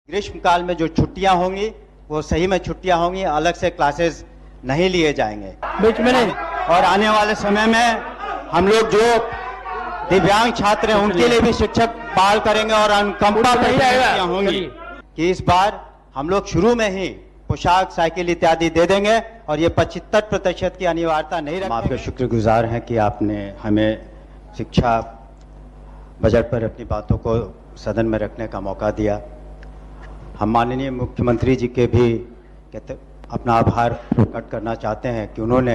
ग्रीष्म काल में जो छुट्टियां होंगी वो सही में छुट्टियां होंगी, अलग से क्लासेस नहीं लिए जाएंगे बीच में नहीं। और आने वाले समय में हम लोग जो दिव्यांग छात्र हैं उनके लिए भी शिक्षक बहाल करेंगे और अनुकंपा नियुक्तियां होंगी कि इस बार हम लोग शुरू में ही पोशाक, साइकिल इत्यादि दे देंगे और ये 75% की अनिवार्यता नहीं रखेंगे। आपके शुक्रगुजार हैं कि आपने हमें शिक्षा बजट पर अपनी बातों को सदन में रखने का मौका दिया। हम माननीय मुख्यमंत्री जी के भी अपना आभार प्रकट करना चाहते हैं कि उन्होंने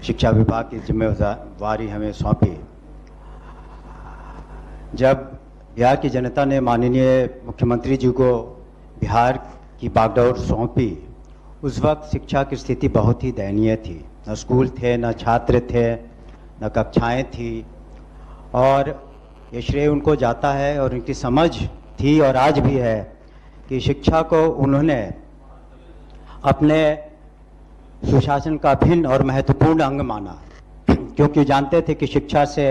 शिक्षा विभाग की जिम्मेवारी हमें सौंपी। जब बिहार की जनता ने माननीय मुख्यमंत्री जी को बिहार की बागडोर सौंपी, उस वक्त शिक्षा की स्थिति बहुत ही दयनीय थी। न स्कूल थे, न छात्र थे, न कक्षाएं थी और ये श्रेय उनको जाता है और उनकी समझ थी और आज भी है कि शिक्षा को उन्होंने अपने सुशासन का भिन्न और महत्वपूर्ण अंग माना, क्योंकि जानते थे कि शिक्षा से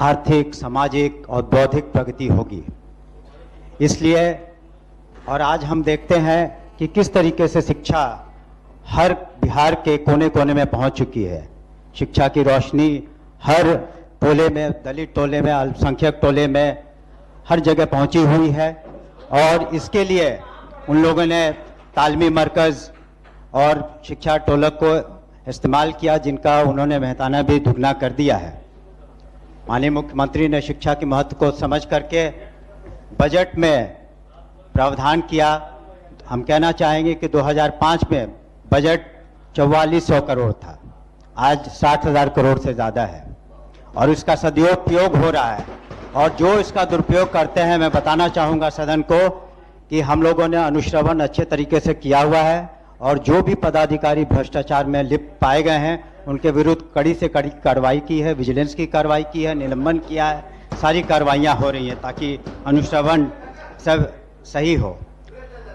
आर्थिक, सामाजिक और बौद्धिक प्रगति होगी। इसलिए और आज हम देखते हैं कि किस तरीके से शिक्षा हर बिहार के कोने कोने में पहुंच चुकी है। शिक्षा की रोशनी हर टोले में, दलित टोले में, अल्पसंख्यक टोले में, हर जगह पहुंची हुई है और इसके लिए उन लोगों ने तालमी मरकज़ और शिक्षा टोलक को इस्तेमाल किया, जिनका उन्होंने मेहताना भी दुगना कर दिया है। माननीय मुख्यमंत्री ने शिक्षा के महत्व को समझ करके बजट में प्रावधान किया। हम कहना चाहेंगे कि 2005 में बजट 4400 करोड़ था, आज 60,000 करोड़ से ज़्यादा है और इसका सदुपयोग हो रहा है। और जो इसका दुरुपयोग करते हैं, मैं बताना चाहूँगा सदन को कि हम लोगों ने अनुश्रवण अच्छे तरीके से किया हुआ है और जो भी पदाधिकारी भ्रष्टाचार में लिप्त पाए गए हैं उनके विरुद्ध कड़ी से कड़ी कार्रवाई की है, विजिलेंस की कार्रवाई की है, निलंबन किया है, सारी कार्रवाइयाँ हो रही हैं ताकि अनुश्रवण सब सही हो।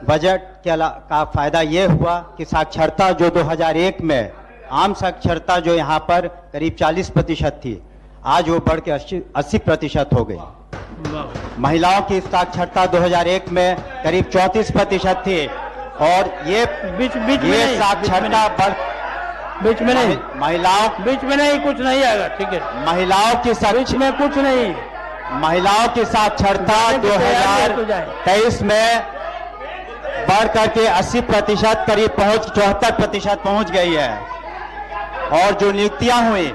बजट का फायदा ये हुआ कि साक्षरता जो 2001 में आम साक्षरता जो यहाँ पर करीब 40% थी, आज वो बढ़ के 80% हो गई। महिलाओं की साक्षरता 2001 में करीब 34% थी और ये साक्षरता बढ़ बीच में नहीं, महिलाओं बीच में नहीं, कुछ नहीं आएगा, ठीक है। महिलाओं की बीच में कुछ नहीं। महिलाओं की साक्षरता 2023 में बढ़ करके 80% करीब 74% पहुंच गई है। और जो नियुक्तियां हुई,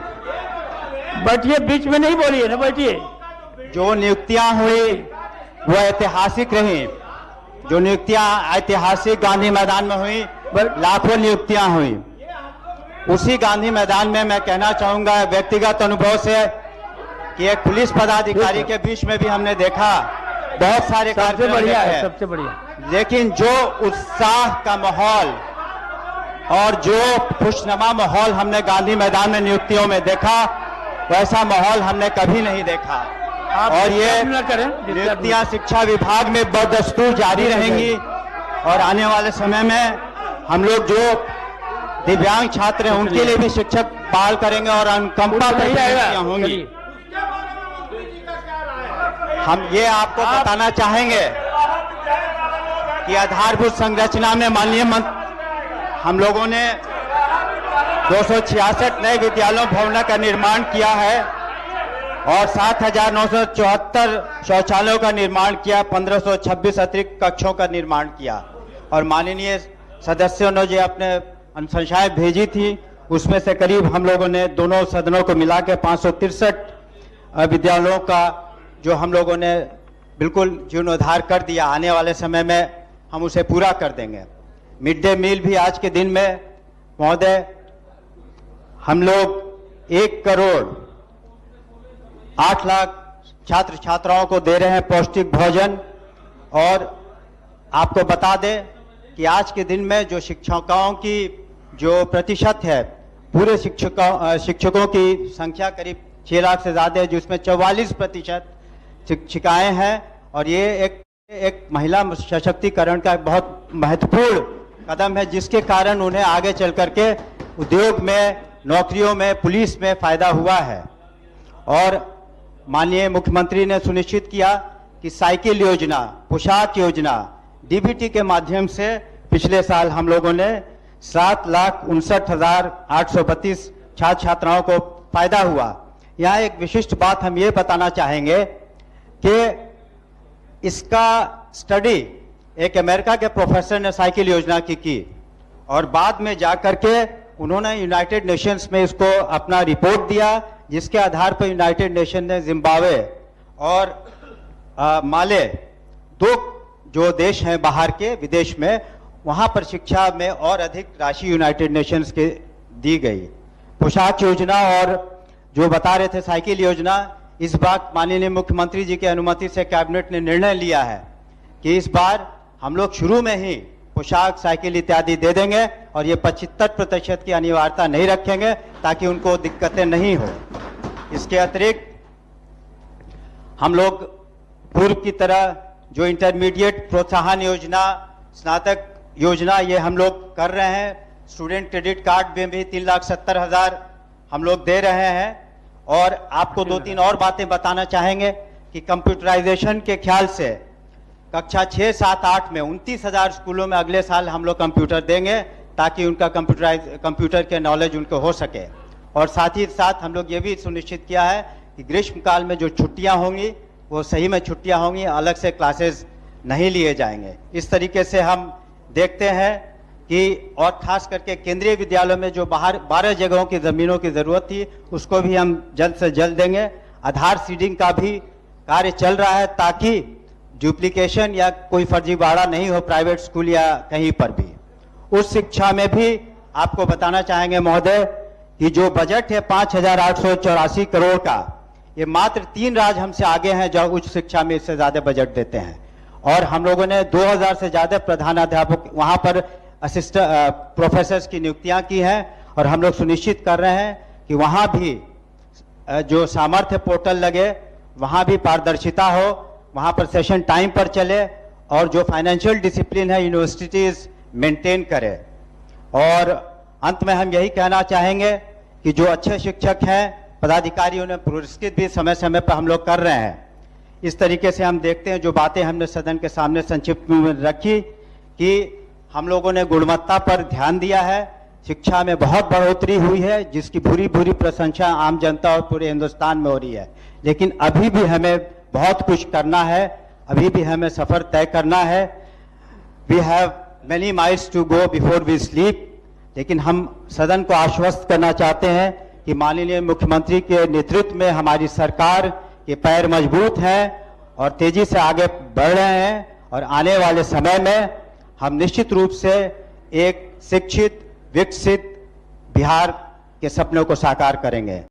बैठिए, बीच में नहीं बोलिए ना, बैठिए। जो नियुक्तियां हुई वो ऐतिहासिक रही। जो नियुक्तियां ऐतिहासिक गांधी मैदान में हुई, लाखों नियुक्तियां हुई। उसी गांधी मैदान में मैं कहना चाहूंगा व्यक्तिगत अनुभव से कि एक पुलिस पदाधिकारी के बीच में भी हमने देखा बहुत सारे सबसे बढ़िया है, सबसे बढ़िया। लेकिन जो उत्साह का माहौल और जो खुशनुमा माहौल हमने गांधी मैदान में नियुक्तियों में देखा, वैसा माहौल हमने कभी नहीं देखा। और ये नियुक्तियां शिक्षा विभाग में बदस्तूर जारी रहेंगी और आने वाले समय में हम लोग जो दिव्यांग छात्र हैं उनके लिए भी शिक्षक बहाल करेंगे और अनुकंपा नियुक्तियां होंगी। हम ये आपको बताना चाहेंगे कि आधारभूत संरचना में माननीय हम लोगों ने 266 नए विद्यालयों भवनों का निर्माण किया है और 7,974 शौचालयों का निर्माण किया, 1526 अतिरिक्त कक्षों का निर्माण किया। और माननीय सदस्यों ने जो अपने अनुशंसाएं भेजी थी, उसमें से करीब हम लोगों ने दोनों सदनों को मिला के 563 विद्यालयों का जो हम लोगों ने बिल्कुल जीर्णोद्धार कर दिया। आने वाले समय में हम उसे पूरा कर देंगे। मिड डे मील भी आज के दिन में महोदय हम लोग 1 करोड़ 8 लाख छात्र छात्राओं को दे रहे हैं पौष्टिक भोजन। और आपको बता दें कि आज के दिन में जो शिक्षकों की जो प्रतिशत है, पूरे शिक्षकों की संख्या करीब 6 लाख से ज़्यादा है, जिसमें 44% शिक्षिकाएं हैं। और ये एक महिला सशक्तिकरण का बहुत महत्वपूर्ण कदम है, जिसके कारण उन्हें आगे चल करके उद्योग में, नौकरियों में, पुलिस में फायदा हुआ है। और माननीय मुख्यमंत्री ने सुनिश्चित किया कि साइकिल योजना, पोशाक योजना, डीबीटी के माध्यम से पिछले साल हम लोगों ने 7,59,832 छात्र छात्राओं को फायदा हुआ। यहाँ एक विशिष्ट बात हम ये बताना चाहेंगे कि इसका स्टडी एक अमेरिका के प्रोफेसर ने साइकिल योजना की और बाद में जाकर के उन्होंने यूनाइटेड नेशंस में इसको अपना रिपोर्ट दिया, जिसके आधार पर यूनाइटेड नेशन ने जिम्बाब्वे और माले, दो जो देश हैं बाहर के विदेश में, वहां पर शिक्षा में और अधिक राशि यूनाइटेड नेशंस के दी गई। पोशाक योजना और जो बता रहे थे साइकिल योजना, इस बार माननीय मुख्यमंत्री जी की अनुमति से कैबिनेट ने निर्णय लिया है कि इस बार हम लोग शुरू में ही पोशाक, साइकिल इत्यादि दे देंगे और ये 75% की अनिवार्यता नहीं रखेंगे ताकि उनको दिक्कतें नहीं हो। इसके अतिरिक्त हम लोग पूर्व की तरह जो इंटरमीडिएट प्रोत्साहन योजना, स्नातक योजना, ये हम लोग कर रहे हैं। स्टूडेंट क्रेडिट कार्ड में भी 3,70,000 हम लोग दे रहे हैं। और आपको 2-3 और बातें बताना चाहेंगे कि कंप्यूटराइजेशन के ख्याल से कक्षा 6, 7, 8 में 29,000 स्कूलों में अगले साल हम लोग कंप्यूटर देंगे ताकि उनका कंप्यूटर के नॉलेज उनको हो सके। और साथ ही साथ हम लोग ये भी सुनिश्चित किया है कि ग्रीष्मकाल में जो छुट्टियां होंगी वो सही में छुट्टियां होंगी, अलग से क्लासेस नहीं लिए जाएंगे। इस तरीके से हम देखते हैं कि और खास करके केंद्रीय विद्यालयों में जो बाहर 12 जगहों की ज़मीनों की ज़रूरत थी उसको भी हम जल्द से जल्द देंगे। आधार सीडिंग का भी कार्य चल रहा है ताकि डुप्लीकेशन या कोई फर्जीवाड़ा नहीं हो प्राइवेट स्कूल या कहीं पर भी। उच्च शिक्षा में भी आपको बताना चाहेंगे महोदय कि जो बजट है 5,884 करोड़ का, ये मात्र 3 राज्य हमसे आगे हैं जो उच्च शिक्षा में इससे ज़्यादा बजट देते हैं। और हम लोगों ने 2,000 से ज़्यादा प्रधानाध्यापक वहाँ पर असिस्टेंट प्रोफेसर्स की नियुक्तियां की हैं। और हम लोग सुनिश्चित कर रहे हैं कि वहाँ भी जो सामर्थ्य पोर्टल लगे, वहाँ भी पारदर्शिता हो, वहाँ पर सेशन टाइम पर चले और जो फाइनेंशियल डिसिप्लिन है यूनिवर्सिटीज मेंटेन करे। और अंत में हम यही कहना चाहेंगे कि जो अच्छे शिक्षक हैं, पदाधिकारियों ने पुरस्कृत भी समय समय पर हम लोग कर रहे हैं। इस तरीके से हम देखते हैं जो बातें हमने सदन के सामने संक्षिप्त में रखी कि हम लोगों ने गुणवत्ता पर ध्यान दिया है, शिक्षा में बहुत बढ़ोतरी हुई है जिसकी भूरी भूरी प्रशंसा आम जनता और पूरे हिंदुस्तान में हो रही है। लेकिन अभी भी हमें बहुत कुछ करना है, अभी भी हमें सफर तय करना है। We have many miles to go before we sleep. लेकिन हम सदन को आश्वस्त करना चाहते हैं कि माननीय मुख्यमंत्री के नेतृत्व में हमारी सरकार के पैर मजबूत हैं और तेजी से आगे बढ़ रहे हैं। और आने वाले समय में हम निश्चित रूप से एक शिक्षित, विकसित बिहार के सपनों को साकार करेंगे।